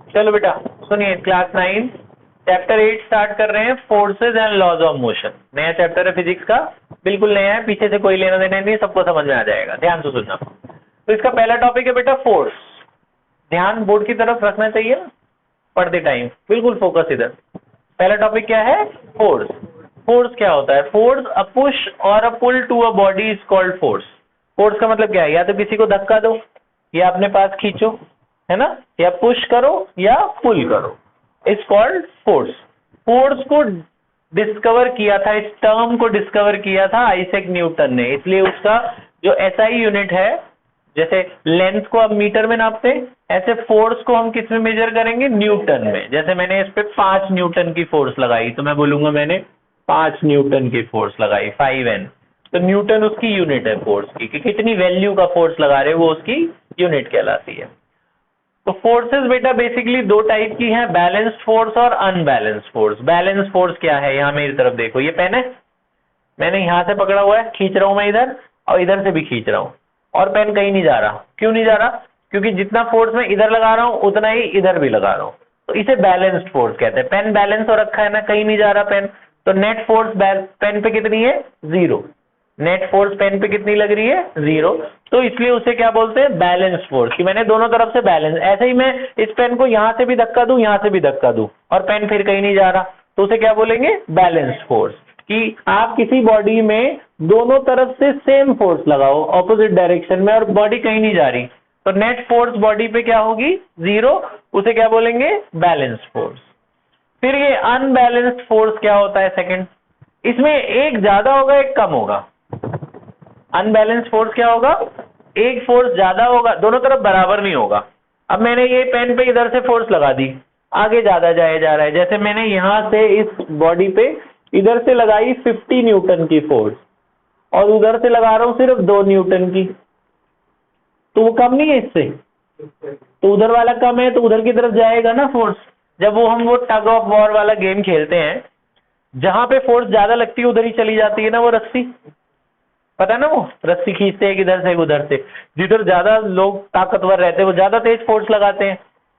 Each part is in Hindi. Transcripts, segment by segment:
चलो बेटा सुनिए, क्लास 9 चैप्टर 8 स्टार्ट कर रहे हैं, forces and laws of motion. नया चैप्टर है फिजिक्स का, बिल्कुल नया है, पीछे से कोई लेना देना नहीं, सबको समझ में आ जाएगा। ध्यान से सुनना। तो इसका पहला टॉपिक है बेटा फोर्स। ध्यान बोर्ड की तरफ रखना चाहिए ना पढ़ते टाइम, बिल्कुल फोकस इधर। पहला टॉपिक क्या है? फोर्स। फोर्स क्या होता है? फोर्स अ पुश और a pull to a body is called force. Force का मतलब क्या है? या तो किसी को धक्का दो या अपने पास खींचो, है ना, या पुश करो या पुल करो, इज कॉल्ड फोर्स। फोर्स को डिस्कवर किया था, इस टर्म को डिस्कवर किया था आइजैक न्यूटन ने, इसलिए उसका जो एसआई यूनिट है, जैसे लेंथ को अब मीटर में नापते हैं, ऐसे फोर्स को हम किस में मेजर करेंगे? न्यूटन में। जैसे मैंने इस पे 5 न्यूटन की फोर्स लगाई तो मैं बोलूंगा मैंने 5 न्यूटन की फोर्स लगाई, 5N। तो न्यूटन उसकी यूनिट है फोर्स की, कि कितनी वैल्यू का फोर्स लगा रहे हो वो उसकी यूनिट कहलाती है। तो फोर्सेस बेटा बेसिकली दो टाइप की हैं, बैलेंस्ड फोर्स और अनबैलेंस्ड फोर्स। बैलेंस्ड फोर्स क्या है? यहाँ मेरी तरफ देखो, ये पेन है, मैंने यहाँ से पकड़ा हुआ है, खींच रहा हूं मैं इधर और इधर से भी खींच रहा हूं, और पेन कहीं नहीं जा रहा। क्यों नहीं जा रहा? क्योंकि जितना फोर्स मैं इधर लगा रहा हूं उतना ही इधर भी लगा रहा हूं, तो इसे बैलेंस्ड फोर्स कहते हैं। पेन बैलेंस हो रखा है ना, कहीं नहीं जा रहा पेन, तो नेट फोर्स पेन पे कितनी है? 0। नेट फोर्स पेन पे कितनी लग रही है? 0। तो इसलिए उसे क्या बोलते हैं? बैलेंस्ड फोर्स, कि मैंने दोनों तरफ से बैलेंस। ऐसे ही मैं इस पेन को यहां से भी धक्का दूं, यहां से भी धक्का दूं, और पेन फिर कहीं नहीं जा रहा, तो उसे क्या बोलेंगे? Balanced force. कि आप किसी बॉडी में दोनों तरफ से सेम फोर्स लगाओ ऑपोजिट डायरेक्शन में और बॉडी कहीं नहीं जा रही, तो नेट फोर्स बॉडी पे क्या होगी? 0। उसे क्या बोलेंगे? Balanced force. फिर ये अनबैलेंस्ड फोर्स क्या होता है? सेकंड, इसमें एक ज्यादा होगा एक कम होगा। अनबैलेंस्ड फोर्स क्या होगा? एक फोर्स ज्यादा होगा, दोनों तरफ बराबर नहीं होगा। अब मैंने ये पेन पे इधर से फोर्स लगा दी, आगे ज्यादा जाया जा रहा है। जैसे मैंने यहां से इस बॉडी पे इधर से लगाई 50 न्यूटन की फोर्स और उधर से लगा रहा हूं सिर्फ 2 न्यूटन की, तो वो कम नहीं है इससे? तो उधर वाला कम है तो उधर की तरफ जाएगा ना फोर्स। जब हम वो टग ऑफ वॉर वाला गेम खेलते हैं, जहां पे फोर्स ज्यादा लगती है उधर ही चली जाती है ना वो रस्सी, पता है ना, वो रस्सी खींचते हैं इधर से उधर से। जिधर ज्यादा लोग ताकतवर रहते हैं वो ज्यादा तेज फोर्स लगाते हैं,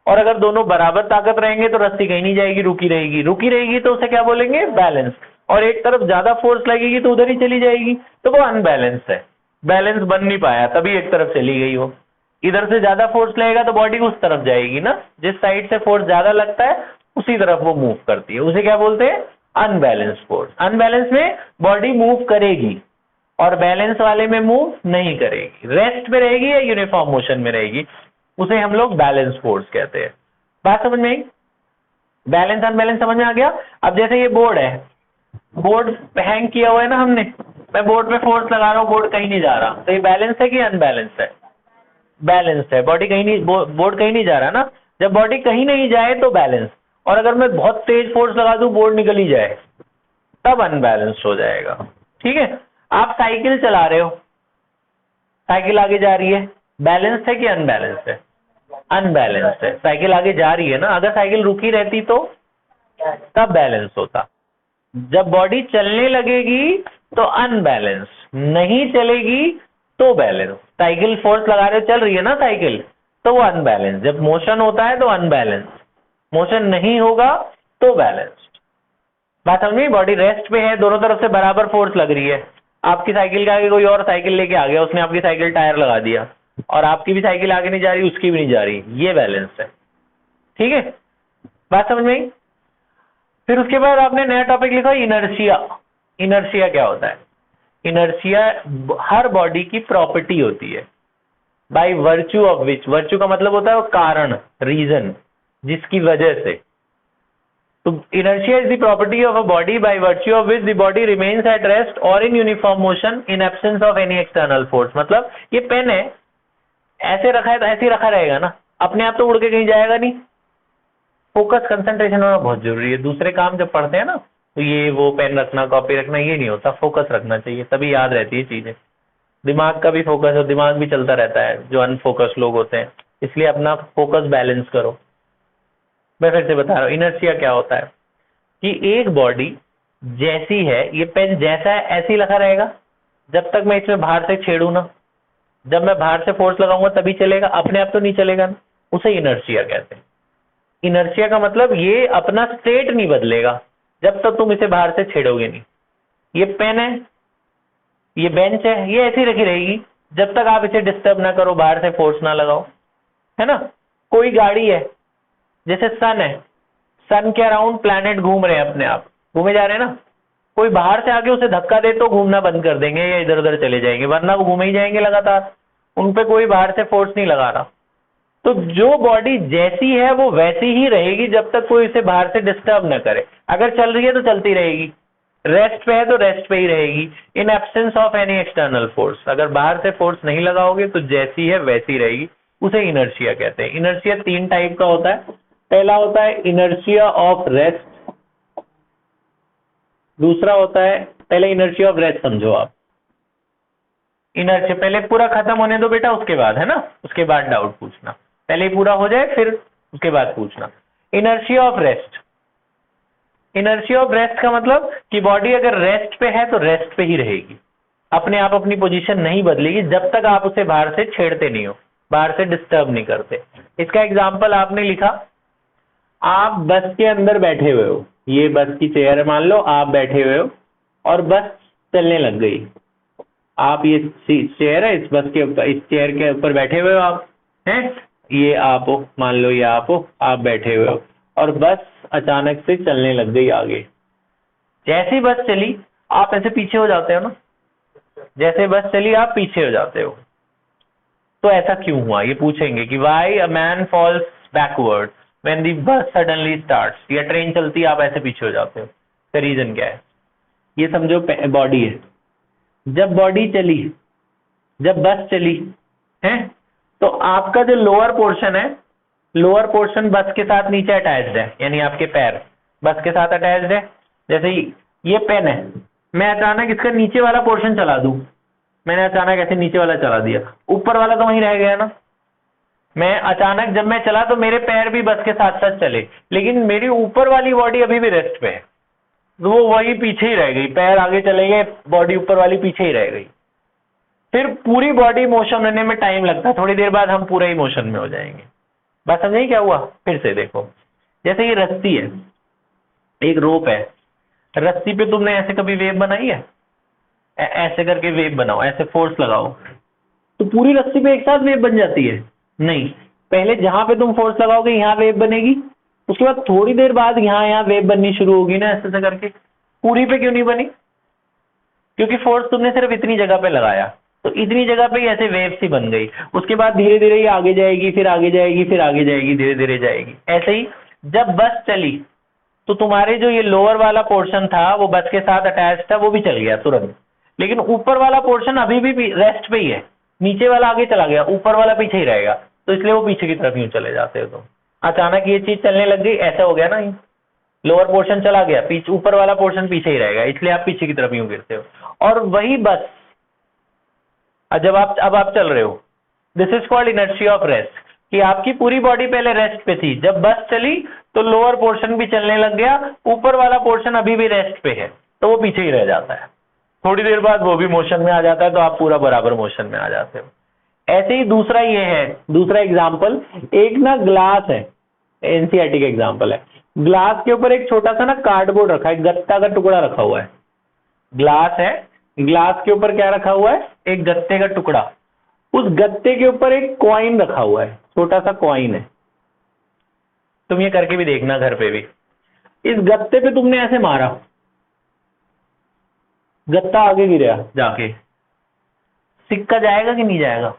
और अगर दोनों बराबर ताकत रहेंगे तो रस्सी कहीं नहीं जाएगी, रुकी रहेगी। रुकी रहेगी तो उसे क्या बोलेंगे? बैलेंस। और एक तरफ ज्यादा फोर्स लगेगी तो उधर ही चली जाएगी, तो वो अनबैलेंस है, बैलेंस बन नहीं पाया, तभी एक तरफ चली गई वो। इधर से ज्यादा फोर्स लगेगा तो बॉडी उस तरफ जाएगी ना, जिस साइड से फोर्स ज्यादा लगता है उसी तरफ वो मूव करती है, उसे क्या बोलते हैं? Unbalance force. अनबैलेंस में बॉडी मूव करेगी और बैलेंस वाले में मूव नहीं करेगी, रेस्ट में रहेगी या यूनिफॉर्म मोशन में रहेगी, उसे हम लोग बैलेंस फोर्स कहते हैं। बात समझ में आई? बैलेंस अनबैलेंस समझ में आ गया? अब जैसे ये बोर्ड है, बोर्ड हैंग किया हुआ है ना हमने, मैं बोर्ड पे फोर्स लगा रहा हूँ, बोर्ड कहीं नहीं जा रहा, तो ये बैलेंस है कि अनबैलेंस है? बैलेंस है, बॉडी कहीं नहीं, बोर्ड कहीं नहीं जा रहा ना। जब बॉडी कहीं नहीं जाए तो बैलेंस, और अगर मैं बहुत तेज फोर्स लगा दूं बोर्ड निकल ही जाए तब अनबैलेंस हो जाएगा। ठीक है? आप साइकिल चला रहे हो, साइकिल आगे जा रही है, बैलेंस है कि अनबैलेंस है? अनबैलेंस्ड है, साइकिल आगे जा रही है ना। अगर साइकिल रुकी रहती तो तब बैलेंस होता। जब बॉडी चलने लगेगी तो अनबैलेंस, नहीं चलेगी तो बैलेंस। साइकिल फोर्स लगा रहे हो, चल रही है ना साइकिल, तो वो अनबैलेंस। जब मोशन होता है तो अनबैलेंस, मोशन नहीं होगा तो बैलेंस्ड। बात समझ में? बॉडी रेस्ट पे है, दोनों तरफ से बराबर फोर्स लग रही है। आपकी साइकिल के आगे कोई और साइकिल लेके आ गया, उसने आपकी साइकिल टायर लगा दिया, और आपकी भी साइकिल आगे नहीं जा रही, उसकी भी नहीं जा रही, ये बैलेंस है। ठीक है? बात समझ में आई? फिर उसके बाद आपने नया टॉपिक लिखा इनर्शिया। इनर्शिया क्या होता है? इनर्शिया हर बॉडी की प्रॉपर्टी होती है, bye virtue of which, virtue का मतलब होता है वो कारण, रीजन, जिसकी वजह से। तो inertia is the property of a body by virtue of which the body remains at rest और in uniform motion in absence of any external force. मतलब ये पेन है, ऐसे रखा है तो ऐसे ही रखा रहेगा ना, अपने आप तो उड़ के कहीं जाएगा नहीं। फोकस कंसंट्रेशन होना बहुत जरूरी है। दूसरे काम जब पढ़ते हैं ना तो ये वो पेन रखना, कॉपी रखना, ये नहीं होता, फोकस रखना चाहिए, तभी याद रहती है चीजें। दिमाग का भी फोकस हो, दिमाग भी चलता रहता है जो अनफोकस लोग होते हैं, इसलिए अपना फोकस बैलेंस करो। मैं फिर से बता रहा हूँ इनर्शिया क्या होता है, कि एक बॉडी जैसी है, ये पेन जैसा है ऐसे ही लगा रहेगा जब तक मैं इसमें बाहर से छेड़ू ना। जब मैं बाहर से फोर्स लगाऊंगा तभी चलेगा, अपने आप तो नहीं चलेगा ना, उसे इनर्शिया कहते हैं। इनर्शिया का मतलब ये अपना स्टेट नहीं बदलेगा जब तक तुम इसे बाहर से छेड़ोगे नहीं। ये पेन है, ये बेंच है, ये ऐसी रखी रहेगी जब तक आप इसे डिस्टर्ब ना करो, बाहर से फोर्स ना लगाओ, है ना। कोई गाड़ी है, जैसे सन है, सन के अराउंड प्लैनेट घूम रहे हैं, अपने आप घूमे जा रहे हैं ना। कोई बाहर से आके उसे धक्का दे तो घूमना बंद कर देंगे या इधर उधर चले जाएंगे, वरना वो घूमे ही जाएंगे लगातार, उन पे कोई बाहर से फोर्स नहीं लगा रहा। तो जो बॉडी जैसी है वो वैसी ही रहेगी जब तक कोई इसे बाहर से डिस्टर्ब न करे। अगर चल रही है तो चलती रहेगी, रेस्ट पे है तो रेस्ट पे ही रहेगी, इन absence of any external force. अगर बाहर से फोर्स नहीं लगाओगे तो जैसी है वैसी रहेगी, उसे इनर्शिया कहते हैं। इनर्शिया 3 टाइप का होता है। पहला होता है इनर्शिया ऑफ रेस्ट, दूसरा होता है, पहले इनर्शिया ऑफ रेस्ट समझो आप। इनर्शिया पहले पूरा खत्म होने दो बेटा, उसके बाद, है ना, उसके बाद डाउट पूछना, पहले पूरा हो जाए फिर उसके बाद पूछना। Inertia of rest, inertia of rest का मतलब कि बॉडी अगर रेस्ट पे है तो रेस्ट पे ही रहेगी, अपने आप अपनी पोजीशन नहीं बदलेगी जब तक आप उसे बाहर से छेड़ते नहीं हो, बाहर से डिस्टर्ब नहीं करते। इसका एग्जाम्पल आपने लिखा, आप बस के अंदर बैठे हुए हो, ये बस की चेयर है मान लो, आप बैठे हुए हो और बस चलने लग गई। आप ये चेयर है, इस बस के ऊपर, इस चेयर के ऊपर बैठे हुए हो आप, हैं, ये आप हो, मान लो ये आप हो, आप बैठे हुए हो और बस अचानक से चलने लग गई आगे। जैसे बस चली आप ऐसे पीछे हो जाते हो ना, जैसे बस चली आप पीछे हो जाते हो। तो ऐसा क्यों हुआ ये पूछेंगे कि why a man falls backward when the bus suddenly starts. या ट्रेन चलती आप ऐसे पीछे हो जाते हो, तो रीजन क्या है? ये समझो बॉडी है, जब बॉडी चली, जब बस चली है, तो आपका जो लोअर पोर्शन है, लोअर पोर्शन बस के साथ नीचे अटैच्ड है, यानी आपके पैर बस के साथ अटैच्ड है। जैसे ये पेन है, मैं अचानक इसका नीचे वाला पोर्शन चला दूं, मैंने अचानक ऐसे नीचे वाला चला दिया, ऊपर वाला तो वहीं रह गया ना। मैं अचानक जब मैं चला तो मेरे पैर भी बस के साथ साथ चले, लेकिन मेरी ऊपर वाली बॉडी अभी भी रेस्ट पे है, तो वो वही पीछे ही रह गई, पैर आगे चले गए, बॉडी ऊपर वाली पीछे ही रह गई। फिर पूरी बॉडी मोशन होने में टाइम लगता है, थोड़ी देर बाद हम पूरे ही मोशन में हो जाएंगे। बात समझे क्या हुआ? फिर से देखो, जैसे ये रस्सी है, एक रोप है, रस्सी पे तुमने ऐसे कभी वेव बनाई है? ऐसे करके वेव बनाओ, ऐसे फोर्स लगाओ, तो पूरी रस्सी पे एक साथ वेव बन जाती है? नहीं, पहले जहां पे तुम फोर्स लगाओगे यहाँ वेव बनेगी, उसके बाद थोड़ी देर बाद यहाँ वेव बननी शुरू होगी ना, ऐसे करके। पूरी पे क्यों नहीं बनी? क्योंकि फोर्स तुमने सिर्फ इतनी जगह पे लगाया, तो इतनी जगह पे ही ऐसे वेव सी बन गई। उसके बाद धीरे धीरे ये आगे जाएगी, फिर आगे जाएगी, फिर आगे जाएगी, धीरे धीरे जाएगी। ऐसे ही जब बस चली तो तुम्हारे जो ये लोअर वाला पोर्शन था वो बस के साथ अटैच था, वो भी चल गया तुरंत, लेकिन ऊपर वाला पोर्शन अभी भी रेस्ट पे ही है, नीचे वाला आगे चला गया, ऊपर वाला पीछे ही रहेगा, तो इसलिए वो पीछे की तरफ यूं चले जाते हो। तो अचानक ये चीज चलने लग गई, ऐसा हो गया ना, लोअर पोर्शन चला गया, पीछे ऊपर वाला पोर्शन पीछे ही रहेगा, इसलिए आप पीछे की तरफ यूं गिरते हो। और वही बस जब अब आप चल रहे हो, this is called inertia of rest, कि आपकी पूरी बॉडी पहले रेस्ट पे थी, जब बस चली तो लोअर पोर्शन भी चलने लग गया, ऊपर वाला पोर्शन अभी भी रेस्ट पे है, तो वो पीछे ही रह जाता है। थोड़ी देर बाद वो भी मोशन में आ जाता है, तो आप पूरा बराबर मोशन में आ जाते हो। ऐसे ही दूसरा ये है, दूसरा एग्जाम्पल, एक ना ग्लास है, एनसीईआरटी का एग्जाम्पल है, ग्लास के ऊपर एक छोटा सा ना कार्डबोर्ड रखा है, गत्ता का टुकड़ा रखा हुआ है। ग्लास है, ग्लास के ऊपर क्या रखा हुआ है? एक गत्ते का टुकड़ा, उस गत्ते के ऊपर एक कॉइन रखा हुआ है, छोटा सा कॉइन है। तुम ये करके भी देखना घर पे भी, इस गत्ते पे तुमने ऐसे मारा, गत्ता आगे गिरा, जाके सिक्का जाएगा कि नहीं जाएगा?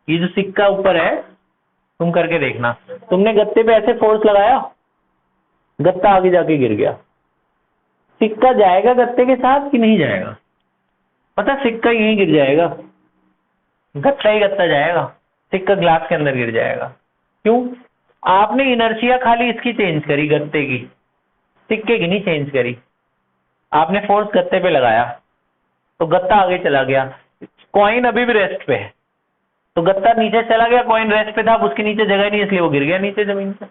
ये जो सिक्का ऊपर है, तुम करके देखना, तुमने गत्ते पे ऐसे फोर्स लगाया, गत्ता आगे जाके गिर गया, सिक्का जाएगा गत्ते के साथ कि नहीं जाएगा? पता, सिक्का यहीं गिर जाएगा, गत्ता ही गत्ता जाएगा, सिक्का ग्लास के अंदर गिर जाएगा। क्यों? आपने इनर्शिया खाली इसकी चेंज करी, गत्ते की, सिक्के की नहीं चेंज करी। आपने फोर्स गत्ते पे लगाया तो गत्ता आगे चला गया, कॉइन अभी भी रेस्ट पे है, तो गत्ता नीचे चला गया, कॉइन रेस्ट पे था, उसके नीचे जगह नहीं, इसलिए वो गिर गया नीचे जमीन पे।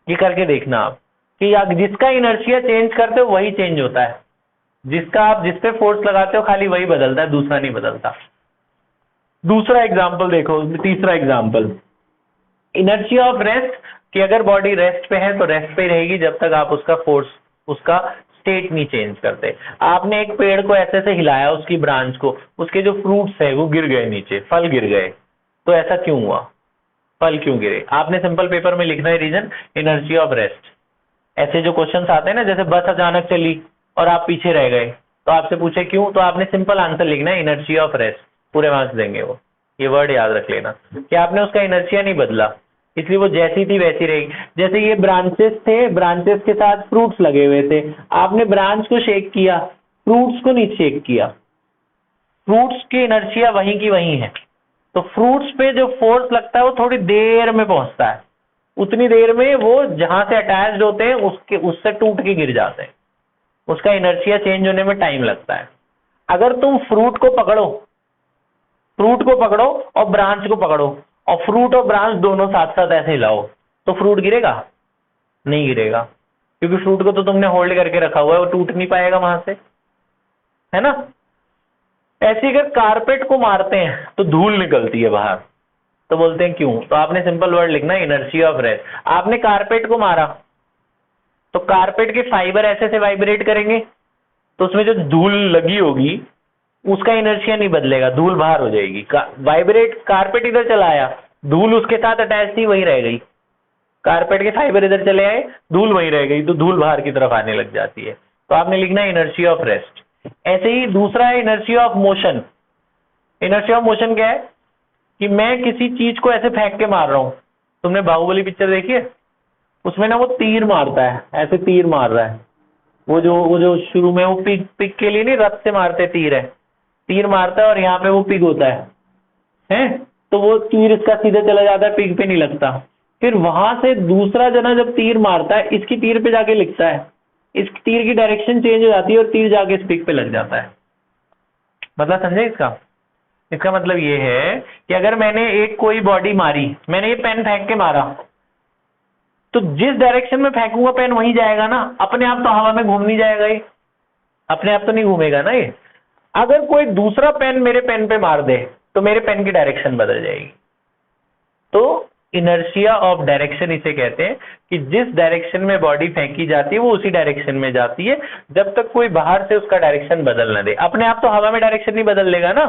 ये करके देखना आप कि जिसका इनर्शिया चेंज करते हो वही चेंज होता है, जिसका आप जिस पे फोर्स लगाते हो खाली वही बदलता है, दूसरा नहीं बदलता। दूसरा एग्जाम्पल देखो, तीसरा एग्जाम्पल, इनर्शिया ऑफ रेस्ट कि अगर बॉडी रेस्ट पे है तो रेस्ट पे रहेगी जब तक आप उसका फोर्स, उसका स्टेट नहीं चेंज करते। आपने एक पेड़ को ऐसे से हिलाया, उसकी ब्रांच को, उसके जो फ्रूट्स है वो गिर गए नीचे, फल गिर गए, तो ऐसा क्यों हुआ, फल क्यों गिरे? आपने सिंपल पेपर में लिखना है रीजन इनर्शिया ऑफ रेस्ट। ऐसे जो क्वेश्चंस आते हैं ना, जैसे बस अचानक चली और आप पीछे रह गए, तो आपसे पूछे क्यों, तो आपने सिंपल आंसर लिखना है इनर्शिया ऑफ रेस्ट, पूरे मार्क्स देंगे वो। ये वर्ड याद रख लेना कि आपने उसका इनर्शिया नहीं बदला, इसलिए वो जैसी थी वैसी रहेगी। जैसे ये ब्रांचेस थे, ब्रांचेस के साथ फ्रूट्स लगे हुए थे, आपने ब्रांच को शेक किया, फ्रूट्स को नहीं शेक किया, फ्रूट्स की इनर्शिया वहीं की वहीं है। तो फ्रूट्स पे जो फोर्स लगता है वो थोड़ी देर में पहुंचता है, उतनी देर में वो जहां से अटैच्ड होते हैं उससे टूट के गिर जाते हैं, उसका इनर्शिया चेंज होने में टाइम लगता है। अगर तुम फ्रूट को पकड़ो और ब्रांच को पकड़ो और फ्रूट और ब्रांच दोनों साथ साथ ऐसे हिलाओ, तो फ्रूट गिरेगा? नहीं गिरेगा, क्योंकि फ्रूट को तो तुमने होल्ड करके रखा हुआ है, वो टूट नहीं पाएगा वहां से, है ना। ऐसे अगर कारपेट को मारते हैं तो धूल निकलती है बाहर, तो बोलते हैं क्यों, तो आपने सिंपल वर्ड लिखना है इनर्शिया ऑफ रेस्ट। आपने कारपेट को मारा तो कारपेट के फाइबर ऐसे से वाइब्रेट करेंगे, तो उसमें जो धूल लगी होगी उसका इनर्शिया नहीं बदलेगा, धूल बाहर हो जाएगी। वाइब्रेट, कारपेट इधर चला आया, धूल उसके साथ अटैच थी वहीं रह गई, कारपेट के फाइबर इधर चले आए, धूल वहीं रह गई, तो धूल बाहर की तरफ आने लग जाती है। तो आपने लिखना है इनर्शिया ऑफ रेस्ट। ऐसे ही दूसरा है inertia of motion. Inertia of motion क्या है कि मैं किसी चीज को ऐसे फेंक के मार रहा हूं। तुमने बाहुबली पिक्चर देखी है? उसमें ना वो तीर मारता है, ऐसे तीर मार रहा है, वो जो शुरू में वो पिग के लिए नहीं, रथ से मारते तीर है, तीर मारता है और यहाँ पे वो पिग होता है, तो वो तीर इसका सीधे चला जाता है, पिग पे नहीं लगता। फिर वहां से दूसरा जना जब तीर मारता है, इसकी तीर पे जाके लिखता है, इस तीर की डायरेक्शन चेंज हो जाती है और तीर जाके इस पिग पे लग जाता है। मतलब समझे इसका मतलब ये है कि अगर मैंने एक कोई बॉडी मारी, मैंने ये पेन फेंक के मारा, तो जिस डायरेक्शन में फेंकूंगा पेन वहीं जाएगा ना, अपने आप तो हवा में घूम नहीं जाएगा, ये अपने आप तो नहीं घूमेगा ना ये। अगर कोई दूसरा पेन मेरे पेन पे मार दे तो मेरे पेन की डायरेक्शन बदल जाएगी। तो इनर्शिया ऑफ डायरेक्शन इसे कहते हैं कि जिस डायरेक्शन में बॉडी फेंकी जाती है वो उसी डायरेक्शन में जाती है, जब तक कोई बाहर से उसका डायरेक्शन बदल न दे। अपने आप तो हवा में डायरेक्शन नहीं बदल लेगा ना,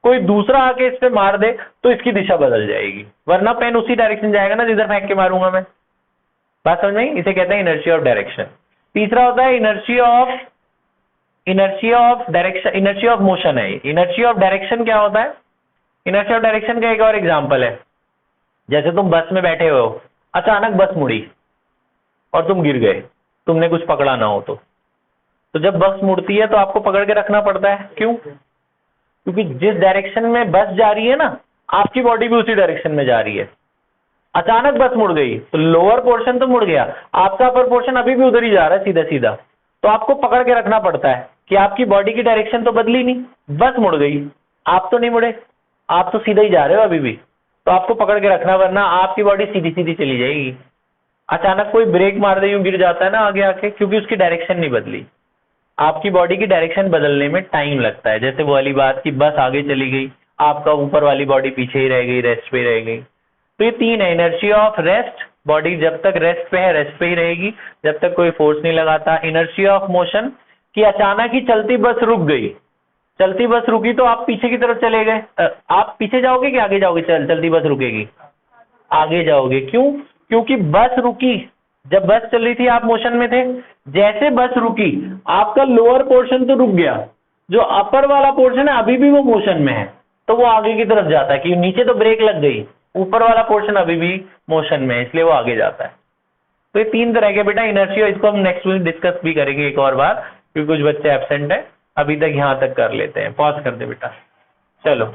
कोई दूसरा आके इस पे मार दे तो इसकी दिशा बदल जाएगी, वरना पेन उसी डायरेक्शन जाएगा ना जिधर फेंक के मारूंगा मैं। बात समझ में आई? इसे कहते हैं इनर्शिया ऑफ डायरेक्शन। तीसरा होता है inertia of direction, inertia of motion है। इनर्शिया ऑफ डायरेक्शन क्या होता है? इनर्शिया ऑफ डायरेक्शन का एक और एग्जांपल है, जैसे तुम बस में बैठे हुए हो, अचानक बस मुड़ी और तुम गिर गए, तुमने कुछ पकड़ा ना हो तो जब बस मुड़ती है तो आपको पकड़ के रखना पड़ता है। क्यों? क्योंकि जिस डायरेक्शन में बस जा रही है ना, आपकी बॉडी भी उसी डायरेक्शन में जा रही है। अचानक बस मुड़ गई तो लोअर पोर्शन तो मुड़ गया, आपका अपर पोर्शन अभी भी उधर ही जा रहा है सीधा सीधा, तो आपको पकड़ के रखना पड़ता है कि आपकी बॉडी की डायरेक्शन तो बदली नहीं, बस मुड़ गई, आप तो नहीं मुड़े, आप तो सीधा ही जा रहे हो अभी भी, तो आपको पकड़ के रखना, वरना आपकी बॉडी सीधी सीधी चली जाएगी। अचानक कोई ब्रेक मार दे, यूं गिर जाता है ना आगे आके, क्योंकि उसकी डायरेक्शन नहीं बदली। आपकी बॉडी की डायरेक्शन बदलने में टाइम लगता है, जैसे वो वाली बात कि बस आगे चली गई, आपका ऊपर वाली बॉडी पीछे ही रह गई, रेस्ट पे रह गई। तो ये तीन है, इनर्शिया ऑफ रेस्ट, बॉडी जब तक रेस्ट पे है रेस्ट पे ही रहेगी जब तक कोई फोर्स नहीं लगाता। इनर्शिया ऑफ मोशन कि अचानक ही चलती बस रुक गई, चलती बस रुकी तो आप पीछे की तरफ चले गए, आप पीछे जाओगे कि आगे जाओगे? चलती बस रुकेगी, आगे जाओगे। क्यों? क्योंकि बस रुकी, जब बस चल रही थी आप मोशन में थे, जैसे बस रुकी आपका लोअर पोर्शन तो रुक गया, जो अपर वाला पोर्शन है अभी भी वो मोशन में है, तो वो आगे की तरफ जाता है, कि नीचे तो ब्रेक लग गई, ऊपर वाला पोर्शन अभी भी मोशन में है, इसलिए वो आगे जाता है। तो ये तीन तरह के बेटा इनर्शिया, इसको हम नेक्स्ट वीक डिस्कस भी करेंगे एक और बार, क्योंकि कुछ बच्चे एब्सेंट है। अभी तक यहाँ तक कर लेते हैं, पॉज कर दे बेटा, चलो।